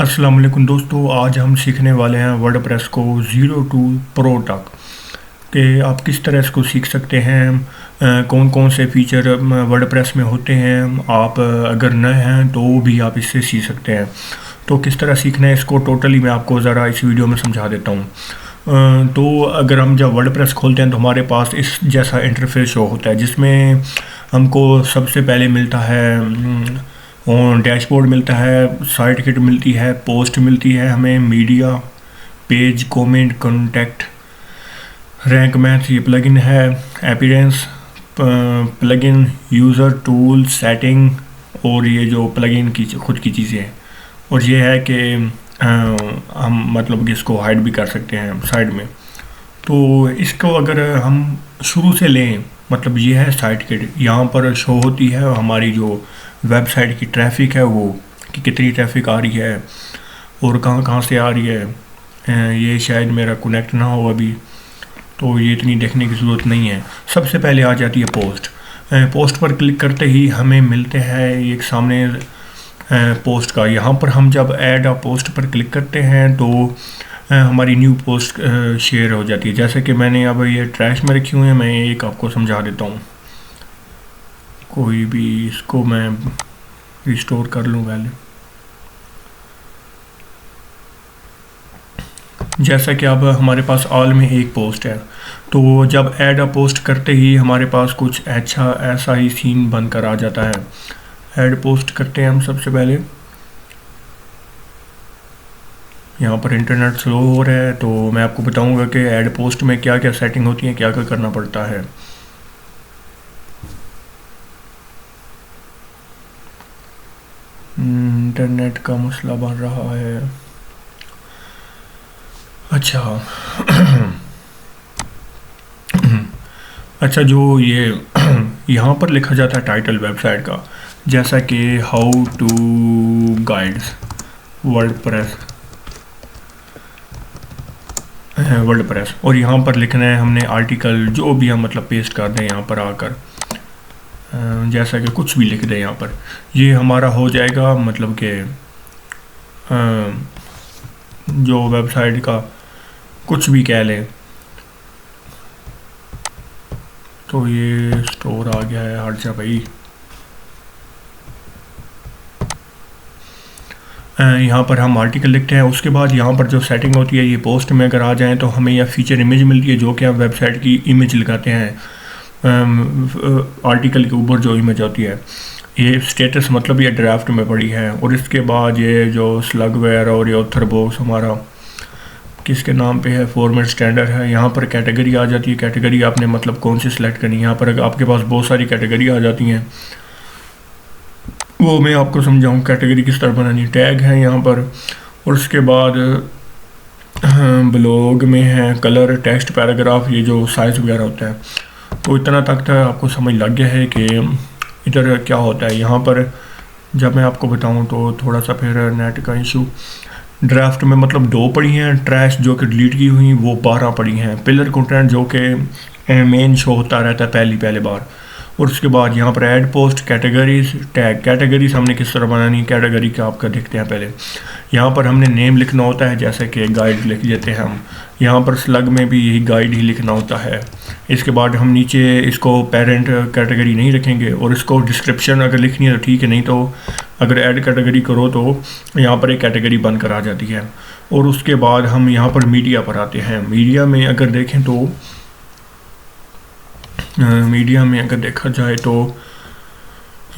अस्सलाम वालेकुम दोस्तों, आज हम सीखने वाले हैं वर्डप्रेस को ज़ीरो टू प्रो तक कि आप किस तरह इसको सीख सकते हैं। कौन कौन से फीचर वर्डप्रेस में होते हैं। आप अगर नए हैं तो भी आप इससे सीख सकते हैं। तो किस तरह सीखना है इसको टोटली मैं आपको ज़रा इस वीडियो में समझा देता हूँ। तो अगर हम जब वर्डप्रेस खोलते हैं तो हमारे पास इस जैसा इंटरफेस शो होता है, जिसमें हमको सबसे पहले मिलता है और डैशबोर्ड मिलता है, साइट किट मिलती है, पोस्ट मिलती है, हमें media, page, comment, contact, rank math, ये प्लगइन है, appearance, plugin, user, tool, setting, और ये जो प्लगइन की खुद की चीज़ें हैं। और ये है कि हम मतलब कि इसको हाइड भी कर सकते हैं साइड में। तो इसको अगर हम शुरू से लें, मतलब ये है साइट किट, यहाँ पर शो होती है हमारी जो वेबसाइट की ट्रैफिक है, वो कि कितनी ट्रैफिक आ रही है और कहाँ कहाँ से आ रही है। ये शायद मेरा कनेक्ट ना हो अभी, तो ये इतनी देखने की ज़रूरत नहीं है। सबसे पहले आ जाती है पोस्ट। पोस्ट पर क्लिक करते ही हमें मिलते हैं एक सामने पोस्ट का। यहाँ पर हम जब ऐड अ पोस्ट पर क्लिक करते हैं तो हमारी न्यू पोस्ट शेयर हो जाती है। जैसे कि मैंने अब ये ट्रैश में रखी हुई है, मैं एक आपको समझा देता हूँ। कोई भी इसको मैं रिस्टोर कर लूँ पहले। जैसा कि अब हमारे पास ऑल में एक पोस्ट है, तो जब ऐड अ पोस्ट करते ही हमारे पास कुछ अच्छा ऐसा ही सीन बनकर आ जाता है। ऐड पोस्ट करते हैं हम सबसे पहले। यहाँ पर इंटरनेट स्लो हो रहा है, तो मैं आपको बताऊंगा कि ऐड पोस्ट में क्या क्या सेटिंग होती है, क्या क्या करना पड़ता है। इंटरनेट का मसला बन रहा है। अच्छा अच्छा, जो ये यहाँ पर लिखा जाता है टाइटल वेबसाइट का, जैसा कि how to guides WordPress, WordPress, और यहाँ पर लिखना है हमने आर्टिकल, जो भी हम मतलब पेस्ट कर दें यहाँ पर आकर, जैसा कि कुछ भी लिख दें यहाँ पर, ये हमारा हो जाएगा। मतलब कि जो वेबसाइट का कुछ भी कह लें। तो ये स्टोर आ गया है, हट जा भाई। यहाँ पर हम आर्टिकल लिखते हैं, उसके बाद यहाँ पर जो सेटिंग होती है, ये पोस्ट में अगर आ जाएँ तो हमें यह फीचर इमेज मिलती है, जो कि हम वेबसाइट की इमेज लगाते हैं। आर्टिकल के ऊपर जो इमेज होती है, ये स्टेटस मतलब ये ड्राफ्ट में पड़ी है। और इसके बाद ये जो स्लग वगैरह और ये ऑथर बॉक्स हमारा किसके नाम पे है, फॉर्मेट स्टैंडर्ड है। यहाँ पर कैटेगरी आ जाती है, कैटेगरी आपने मतलब कौन सी सिलेक्ट करनी है। यहाँ पर अगर आपके पास बहुत सारी कैटेगरी आ जाती हैं, वो मैं आपको समझाऊँ कैटेगरी किस तरह बनानी। टैग है यहाँ पर, और उसके बाद ब्लॉग में है कलर, टेक्स्ट, पैराग्राफ, ये जो साइज़ वगैरह होता है। तो इतना तक था आपको समझ लग गया है कि इधर क्या होता है। यहाँ पर जब मैं आपको बताऊँ तो थोड़ा सा फिर नेट का इशू। ड्राफ्ट में मतलब 2 पड़ी हैं, ट्रैश जो कि डिलीट की हुई वो 12 पड़ी हैं, पिलर कंटेंट जो कि मेन शो होता रहता है पहले बार। और उसके बाद यहाँ पर add post, categories, tag. Categories हमने किस तरह बनानी, कैटेगरी का आपका देखते हैं पहले। यहाँ पर हमने नेम लिखना होता है, जैसे कि गाइड लिख देते हैं हम। यहाँ पर स्लग में भी यही गाइड ही लिखना होता है। इसके बाद हम नीचे इसको पेरेंट कैटेगरी नहीं रखेंगे, और इसको डिस्क्रिप्शन अगर लिखनी है तो ठीक है, नहीं तो अगर ऐड कैटेगरी करो तो यहाँ पर एक कैटेगरी बनकर आ जाती है। और उसके बाद हम यहाँ पर मीडिया पर आते हैं। मीडिया में अगर देखें तो मीडिया में अगर देखा जाए तो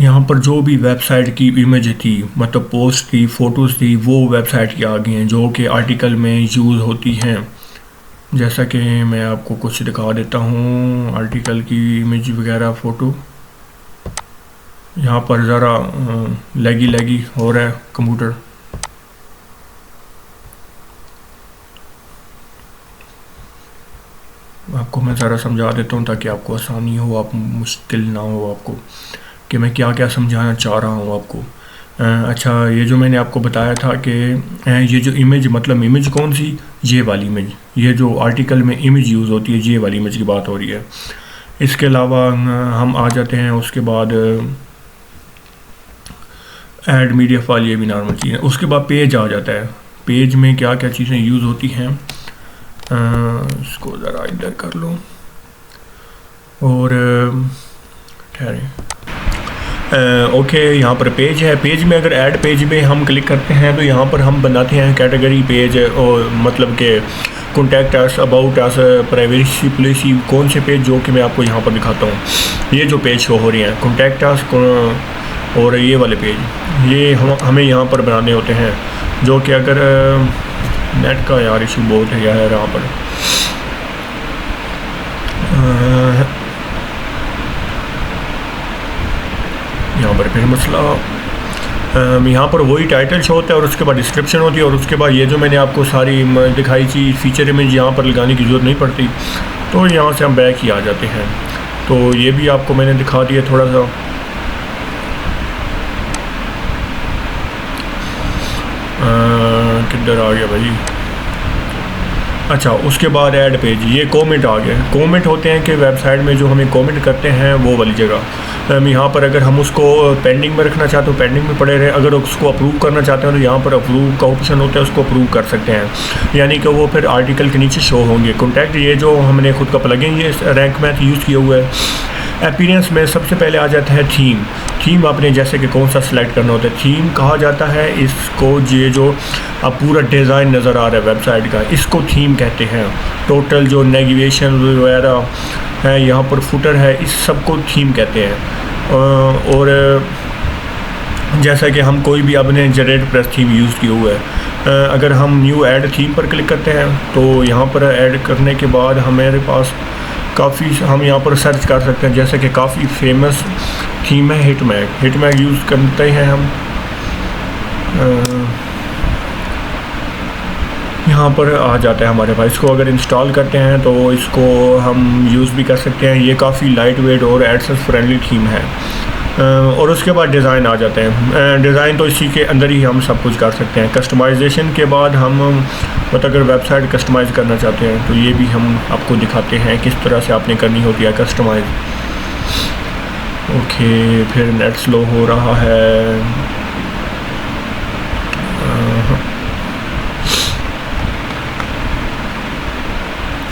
यहाँ पर जो भी वेबसाइट की इमेज थी, मतलब पोस्ट थी, फ़ोटोज़ थी, वो वेबसाइट की आ गई हैं जो कि आर्टिकल में यूज़ होती हैं। जैसा कि मैं आपको कुछ दिखा देता हूँ, आर्टिकल की इमेज वगैरह फ़ोटो। यहाँ पर ज़रा लैगी हो रहा है कंप्यूटर। आपको मैं ज़रा समझा देता हूँ ताकि आपको आसानी हो, आप मुश्किल ना हो आपको कि मैं क्या क्या समझाना चाह रहा हूँ आपको। अच्छा, ये जो मैंने आपको बताया था कि ये जो इमेज, मतलब इमेज कौन सी, ये वाली इमेज, ये जो आर्टिकल में इमेज यूज़ होती है, ये वाली इमेज की बात हो रही है। इसके अलावा हम आ जाते हैं उसके बाद ऐड मीडिया फाइल, ये भी नॉर्मल चीज़ है। उसके बाद पेज आ जाता है। पेज में क्या क्या चीज़ें यूज़ होती हैं, इसको ज़रा इधर कर लो और ठहरे। ओके, यहाँ पर पेज है। पेज में अगर ऐड पेज में हम क्लिक करते हैं तो यहाँ पर हम बनाते हैं कैटेगरी पेज, और मतलब के contact us, about us, privacy policy, कौन से पेज, जो कि मैं आपको यहाँ पर दिखाता हूँ। ये जो पेज शो हो रही हैं कॉन्टैक्ट अस और ये वाले पेज, ये हमें यहाँ पर बनाने होते हैं, जो कि अगर नेट का यार इशू बहुत है यार यहाँ पर। यहाँ पर फिर मसला, यहाँ पर वही टाइटल शो होता है और उसके बाद डिस्क्रिप्शन होती है, और उसके बाद ये जो मैंने आपको सारी दिखाई थी फीचर इमेज यहाँ पर लगाने की ज़रूरत नहीं पड़ती। तो यहाँ से हम बैक ही आ जाते हैं। तो ये भी आपको मैंने दिखा दिया थोड़ा सा। किधर आ गया भाई? अच्छा, उसके बाद ऐड पेज, ये कमेंट आ गया। कमेंट होते हैं कि वेबसाइट में जो हमें कमेंट करते हैं वो वाली जगह। यहाँ पर अगर हम उसको पेंडिंग में रखना चाहते हो पेंडिंग में पड़े रहे, अगर उसको अप्रूव करना चाहते हैं तो यहाँ पर अप्रूव का ऑप्शन होता है, उसको अप्रूव कर सकते हैं, यानी कि वो फिर आर्टिकल के नीचे शो होंगे। कॉन्टैक्ट, ये जो हमने खुद का प्लगइन ये रैंक मैथ यूज़ किया हुआ है। अपीयरेंस में सबसे पहले आ जाता है थीम। थीम आपने जैसे कि कौन सा सिलेक्ट करना होता है, थीम कहा जाता है इसको। ये जो अब पूरा डिज़ाइन नज़र आ रहा है वेबसाइट का, इसको थीम कहते हैं। टोटल जो नेविगेशन वगैरह है, यहाँ पर फुटर है, इस सब को थीम कहते हैं। और जैसा कि हम कोई भी अपने जनरेट प्रेस थीम यूज़ किया हुआ है, अगर हम न्यू ऐड थीम पर क्लिक करते हैं तो यहाँ पर ऐड करने के बाद हमारे पास काफ़ी, हम यहाँ पर सर्च कर सकते हैं। जैसे कि काफ़ी फेमस थीम है हिटमैग। हिटमैग यूज़ करते हैं हम। यहाँ पर आ जाता है हमारे पास। इसको अगर इंस्टॉल करते हैं तो इसको हम यूज़ भी कर सकते हैं। ये काफ़ी लाइट वेट और एडसेंस फ्रेंडली थीम है। और उसके बाद डिज़ाइन आ जाते हैं। डिज़ाइन तो इसी के अंदर ही हम सब कुछ कर सकते हैं। कस्टमाइजेशन के बाद हम मतलब अगर वेबसाइट कस्टमाइज़ करना चाहते हैं तो ये भी हम आपको दिखाते हैं किस तरह से आपने करनी होती है कस्टमाइज़। ओके, फिर नेट स्लो हो रहा है।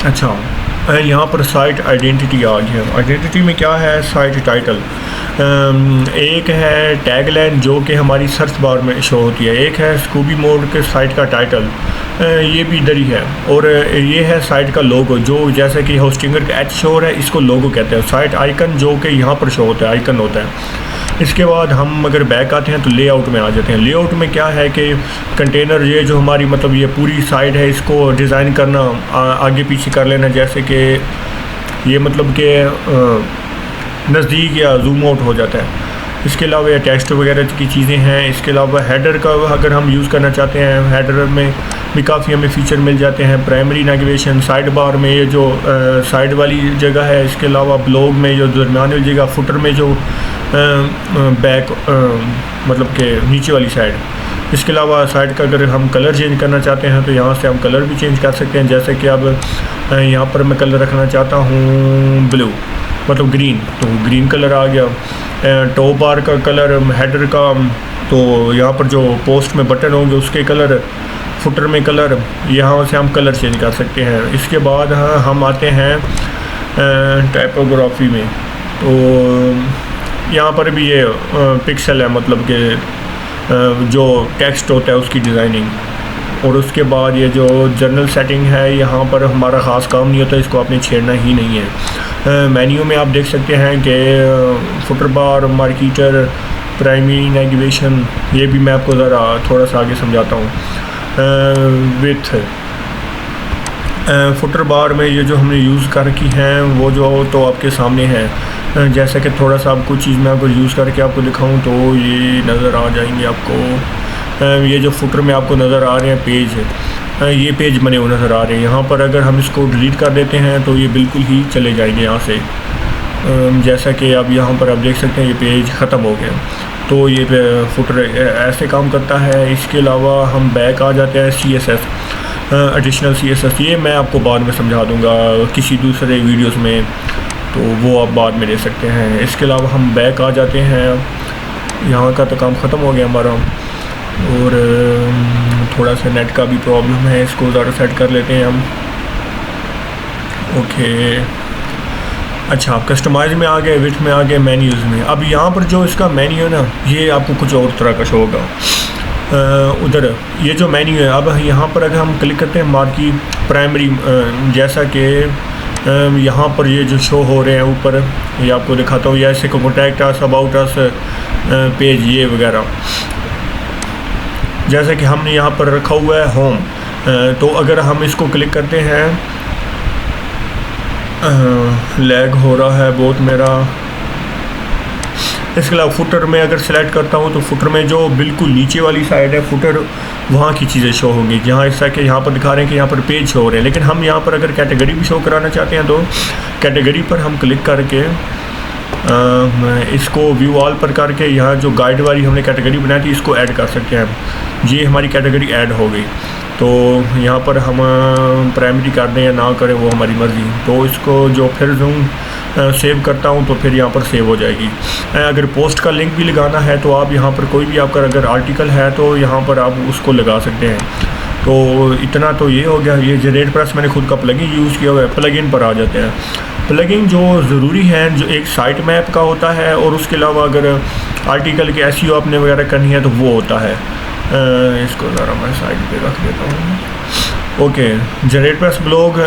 अच्छा, यहाँ पर साइट आइडेंटिटी आ गया। आइडेंटिटी में क्या है? साइट टाइटल, एक है टैगलाइन जो कि हमारी सर्च बार में शो होती है, एक है स्कूबी मोड के साइट का टाइटल, ये भी इधर ही है, और ये है साइट का लोगो जो जैसे कि होस्टिंगर का एच शो है, इसको लोगो कहते हैं। साइट आइकन जो कि यहाँ पर शो होता है, आइकन होता है। इसके बाद हम अगर बैक आते हैं तो लेआउट में आ जाते हैं। लेआउट में क्या है कि कंटेनर, ये जो हमारी मतलब ये पूरी साइट है, इसको डिज़ाइन करना, आगे पीछे कर लेना, जैसे कि ये मतलब कि नज़दीक या जूम आउट हो जाता है। इसके अलावा टेक्स्ट वगैरह की चीज़ें हैं। इसके अलावा हेडर का अगर हम यूज़ करना चाहते हैं, हेडर में भी काफ़ी हमें फ़ीचर मिल जाते हैं। प्राइमरी नेविगेशन, साइड बार में ये जो साइड वाली जगह है। इसके अलावा ब्लॉग में जो दरमियान वाली जगह, फुटर में जो बैक मतलब के नीचे वाली साइड। इसके अलावा साइड का अगर हम कलर चेंज करना चाहते हैं तो यहाँ से हम कलर भी चेंज कर सकते हैं। जैसे कि अब यहाँ पर मैं कलर रखना चाहता हूँ ब्लू, मतलब ग्रीन, तो ग्रीन कलर आ गया। टॉप बार का कलर, हेडर का, तो यहाँ पर जो पोस्ट में बटन होंगे उसके कलर, फुटर में कलर, यहाँ से हम कलर चेंज कर सकते हैं। इसके बाद हम आते हैं टाइपोग्राफी में, तो यहाँ पर भी ये पिक्सल है, मतलब कि जो टेक्स्ट होता है उसकी डिज़ाइनिंग। और उसके बाद ये जो जनरल सेटिंग है, यहाँ पर हमारा ख़ास काम नहीं होता, इसको आपने छेड़ना ही नहीं है। मेन्यू में आप देख सकते हैं कि फुटर बार, मार्केटर, प्राइमरी नेविगेशन, ये भी मैं आपको ज़रा थोड़ा सा आगे समझाता हूँ। विथ फुटर बार में ये जो हमने यूज़ कर रखी हैं वो जो तो आपके सामने है। जैसे कि थोड़ा सा आपको चीज़ मैं आपको यूज़ करके आपको दिखाऊं तो ये नज़र आ जाएंगे आपको। ये जो फुटर में आपको नज़र आ रहे हैं पेज, ये पेज बने हुए नज़र आ रहे हैं। यहाँ पर अगर हम इसको डिलीट कर देते हैं तो ये बिल्कुल ही चले जाएंगे यहाँ से। जैसा कि अब यहाँ पर आप देख सकते हैं ये पेज ख़त्म हो गया। तो ये फुटर ऐसे काम करता है। इसके अलावा हम बैक आ जाते हैं CSS, एडिशनल CSS, ये मैं आपको बाद में समझा दूँगा किसी दूसरे वीडियोस में, तो वो आप बाद में ले सकते हैं। इसके अलावा हम बैक आ जाते हैं यहाँ का तो काम ख़त्म हो गया हमारा, और थोड़ा सा नेट का भी प्रॉब्लम है, इसको ज़रा सेट कर लेते हैं हम। ओके, अच्छा, आप कस्टमाइज में आ गए, विथ में आ गए, मेन्यूज़ में। अब यहाँ पर जो इसका मेन्यू है ना, ये आपको कुछ और तरह का शो होगा। उधर ये जो मेन्यू है, अब यहाँ पर अगर हम क्लिक करते हैं मार्की प्राइमरी, जैसा कि यहाँ पर ये जो शो हो रहे हैं ऊपर, ये आपको दिखाता हूँ, जैसे को contact us, about us, page, ये वगैरह, जैसा कि हमने यहाँ पर रखा हुआ है होम। तो अगर हम इसको क्लिक करते हैं, लैग हो रहा है बहुत मेरा। इसके अलावा फुटर में अगर सेलेक्ट करता हूँ तो फुटर में जो बिल्कुल नीचे वाली साइड है फुटर, वहाँ की चीज़ें शो होंगी, जहाँ ऐसा कि यहाँ पर दिखा रहे हैं कि यहाँ पर पेज शो हो रहे हैं। लेकिन हम यहाँ पर अगर कैटेगरी भी शो कराना चाहते हैं तो कैटेगरी पर हम क्लिक करके इसको व्यू ऑल पर करके यहाँ जो गाइड वाली हमने कैटेगरी बनाई थी इसको ऐड कर सकते हैं। ये हमारी कैटेगरी ऐड हो गई। तो यहाँ पर हम प्राइमरी कर दें या ना करें वो हमारी मर्ज़ी। तो इसको जो फिर सेव करता हूँ तो फिर यहाँ पर सेव हो जाएगी। अगर पोस्ट का लिंक भी लगाना है तो आप यहाँ पर कोई भी आपका अगर आर्टिकल है तो यहाँ पर आप उसको लगा सकते हैं। तो इतना तो ये हो गया। ये जनरेट प्रेस मैंने खुद का प्लगइन यूज़ किया हुआ है। प्लगइन पर आ जाते हैं। प्लगइन जो ज़रूरी है, जो एक साइट मैप का होता है और उसके अलावा अगर आर्टिकल के एसईओ आपने वगैरह करनी है तो वो होता है। इसको ज़रा मैं साइड पे रख देता हूँ। ओके, जनरेट प्रेस ब्लॉग,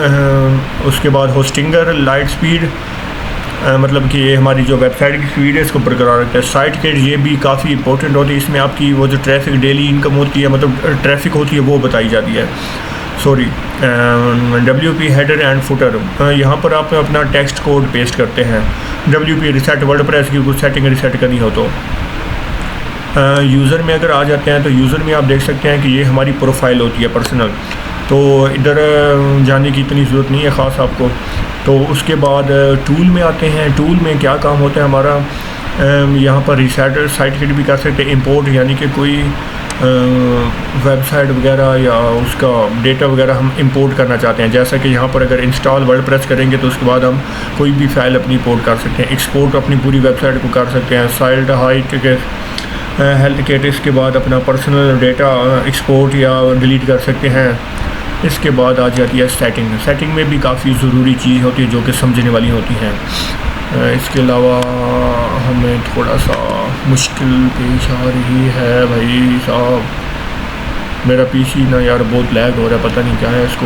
उसके बाद होस्टिंगर, लाइट स्पीड, मतलब कि ये हमारी जो वेबसाइट की स्पीड है इसको बरकरार रखता है। साइट के ये भी काफ़ी इंपॉर्टेंट होती है। इसमें आपकी वो जो ट्रैफिक डेली इनकम होती है, मतलब ट्रैफिक होती है, वो बताई जाती है। Sorry, WP header and footer, यहाँ पर आप अपना टेक्स्ट कोड पेस्ट करते हैं। WP रिसेट वर्डप्रेस की कुछ सेटिंग रिसेट करनी हो तो यूज़र में अगर आ जाते हैं तो यूज़र में आप देख सकते हैं कि ये हमारी प्रोफाइल होती है पर्सनल। तो इधर जाने की इतनी ज़रूरत नहीं है ख़ास आपको। तो उसके बाद टूल में आते हैं। टूल में क्या काम होता है हमारा, यहाँ पर रिसेट साइट किट भी कर सकते हैं, इंपोर्ट, यानी कि कोई वेबसाइट वगैरह या उसका डेटा वगैरह हम इंपोर्ट करना चाहते हैं। जैसा कि यहाँ पर अगर इंस्टॉल वर्डप्रेस करेंगे तो उसके बाद हम कोई भी फाइल अपनी इंपोर्ट कर सकते हैं। एक्सपोर्ट अपनी पूरी वेबसाइट को कर सकते हैं। साइट हाइट के हेल्थ केयर, इसके बाद अपना पर्सनल डेटा एक्सपोर्ट या डिलीट कर सकते हैं। इसके बाद आ जाती है सेटिंग। सेटिंग में भी काफ़ी ज़रूरी चीज़ होती है जो कि समझने वाली होती हैं। इसके अलावा हमें थोड़ा सा मुश्किल पेश आ रही है भाई साहब। मेरा पीसी ना यार बहुत लैग हो रहा है, पता नहीं क्या है इसको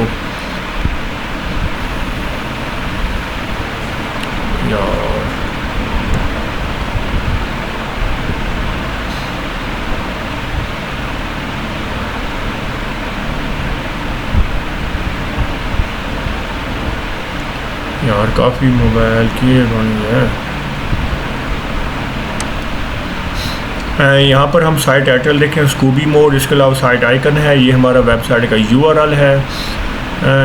यार। यार काफ़ी मोबाइल की बनी है। यहाँ पर हम साइट टाइटल देखें, स्कूबी मोड, इसके अलावा साइट आइकन है, ये हमारा वेबसाइट का URL है।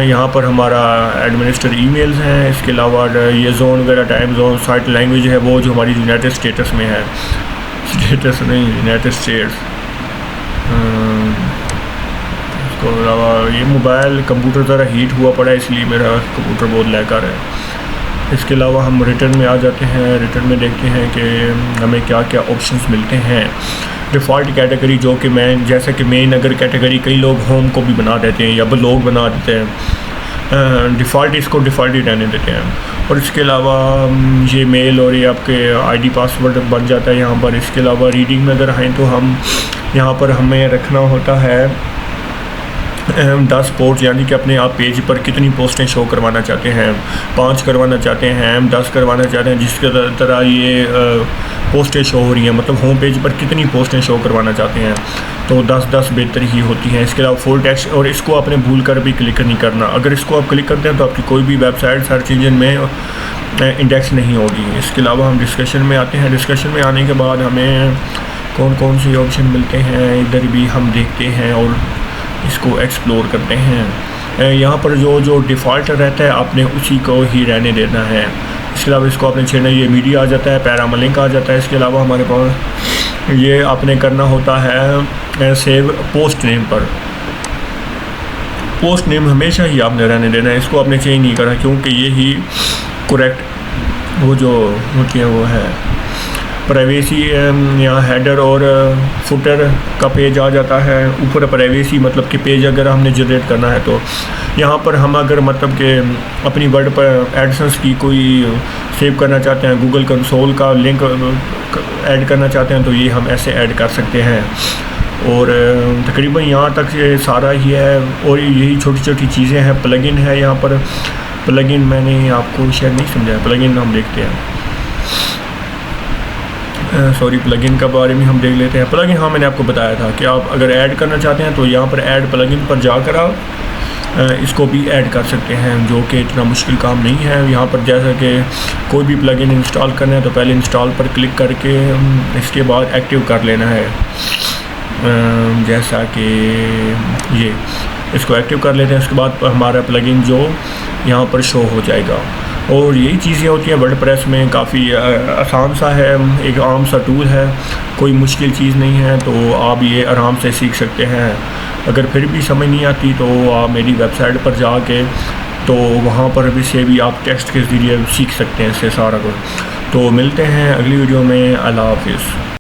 यहाँ पर हमारा एडमिनिस्टर ईमेल्स हैं। इसके अलावा ये जोन वगैरह, टाइम जोन, साइट लैंग्वेज है वो जो हमारी यूनाइटेड स्टेट्स में है। स्टेटस नहीं, यूनाइटेड स्टेट्स। इसके अलावा ये मोबाइल कंप्यूटर ज़रा हीट हुआ पड़ा है इसलिए मेरा कंप्यूटर बहुत लैग कर रहा है। इसके अलावा हम रिटर्न में आ जाते हैं। रिटर्न में देखते हैं कि हमें क्या क्या ऑप्शंस मिलते हैं। डिफ़ॉल्ट कैटेगरी, जो कि जैसे कि मेन अगर कैटेगरी कई लोग होम को भी बना देते हैं या ब्लॉग बना देते हैं, डिफ़ॉल्ट इसको डिफ़ॉल्ट ही रहने देते हैं। और इसके अलावा ये मेल और ये आपके ID पासवर्ड बन जाता है यहाँ पर। इसके अलावा रीडिंग में अगर आएँ तो हम यहाँ पर हमें रखना होता है 10 पोस्ट, यानी कि अपने आप पेज पर कितनी पोस्टें शो करवाना चाहते हैं। 5 करवाना चाहते हैं, 10 करवाना चाहते हैं, जिसके तरह ये पोस्टें शो हो रही हैं, मतलब होम पेज पर कितनी पोस्टें शो करवाना चाहते हैं। तो 10-10 बेहतर ही होती हैं। इसके अलावा फुल टेक्स्ट, और इसको आपने भूल कर भी क्लिक नहीं करना। अगर इसको आप क्लिक करते हैं तो आपकी कोई भी वेबसाइट सर्च इंजन में इंडेक्स नहीं होगी। इसके अलावा हम डिस्कशन में आते हैं। डिस्कशन में आने के बाद हमें कौन कौन से ऑप्शन मिलते हैं इधर भी हम देखते हैं और इसको एक्सप्लोर करते हैं। यहाँ पर जो डिफ़ॉल्ट रहता है आपने उसी को ही रहने देना है। इसके अलावा इसको आपने छेड़ना, ये मीडिया आ जाता है, पैरामा लिंक आ जाता है। इसके अलावा हमारे पास ये आपने करना होता है सेव पोस्ट नेम पर। पोस्ट नेम हमेशा ही आपने रहने देना है, इसको आपने चेंज नहीं करना, क्योंकि ये ही करेक्ट वो जो होती है वो है। प्राइवेसी यहाँ हेडर और फुटर का पेज आ जाता है। ऊपर प्राइवेसी मतलब कि पेज अगर हमने जनरेट करना है तो यहाँ पर हम अगर मतलब कि अपनी वर्ड पर एडसेंस की कोई सेव करना चाहते हैं, गूगल कंसोल का लिंक ऐड करना चाहते हैं तो ये हम ऐसे ऐड कर सकते हैं। और तकरीबन यहाँ तक ये सारा ही है और यही छोटी छोटी चीज़ें हैं। प्लगइन है यहाँ पर, प्लगइन मैंने आपको शायद नहीं समझाया, प्लगइन हम देखते हैं। सॉरी, प्लगइन के बारे में हम देख लेते हैं। प्लगइन हाँ मैंने आपको बताया था कि आप अगर ऐड करना चाहते हैं तो यहाँ पर ऐड प्लगइन पर जाकर आप इसको भी ऐड कर सकते हैं, जो कि इतना मुश्किल काम नहीं है। यहाँ पर जैसा कि कोई भी प्लगइन इंस्टॉल करना है तो पहले इंस्टॉल पर क्लिक करके इसके बाद एक्टिव कर लेना है। जैसा कि ये इसको एक्टिव कर लेते हैं, उसके बाद हमारा प्लगइन जो यहाँ पर शो हो जाएगा। और यही चीज़ें होती हैं वर्डप्रेस में, काफ़ी आसान सा है, एक आम सा टूल है, कोई मुश्किल चीज़ नहीं है। तो आप ये आराम से सीख सकते हैं। अगर फिर भी समझ नहीं आती तो आप मेरी वेबसाइट पर जाके तो वहाँ पर भी से भी आप टेक्स्ट के ज़रिए सीख सकते हैं इससे सारा कुछ। तो मिलते हैं अगली वीडियो में। अल्लाह हाफिज़।